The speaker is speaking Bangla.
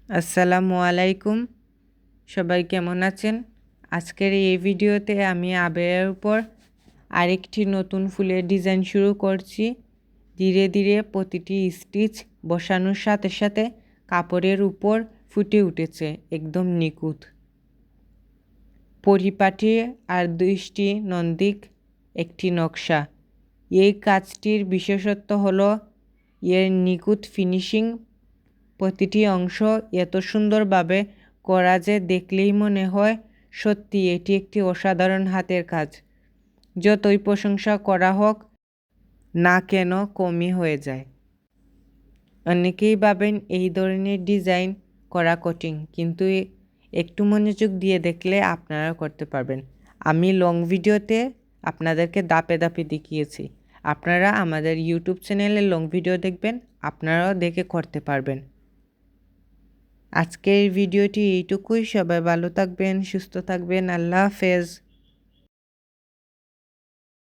আসসালামু আলাইকুম। সবাই কেমন আছেন? আজকের এই ভিডিওতে আমি আবেয়ার উপর আরেকটি নতুন ফুলের ডিজাইন শুরু করছি। ধীরে ধীরে প্রতিটি স্টিচ বসানোর সাথে সাথে কাপড়ের উপর ফুটে উঠেছে একদম নিখুঁত। পরিপাটি আর দৃষ্টি নন্দিক একটি নকশা। এই কাজটির বিশেষত্ব হলো এর নিখুঁত ফিনিশিং। প্রতিটি অংশ এত সুন্দরভাবে করা যে দেখলেই মনে হয় সত্যি এটি একটি অসাধারণ হাতের কাজ। যতই প্রশংসা করা হোক না কেন কমই হয়ে যায়। অনেকেই ভাবেন এই ধরনের ডিজাইন করা কঠিন, কিন্তু একটু মনোযোগ দিয়ে দেখলে আপনারা করতে পারবেন। আমি লং ভিডিওতে আপনাদেরকে ধাপে ধাপে দেখিয়েছি। আপনারা আমাদের ইউটিউব চ্যানেলে লং ভিডিও দেখবেন, আপনারাও দেখে করতে পারবেন। আজকের ভিডিওটি এইটুকুই। সবাই ভালো থাকবেন, সুস্থ থাকবেন। আল্লাহ হাফেজ।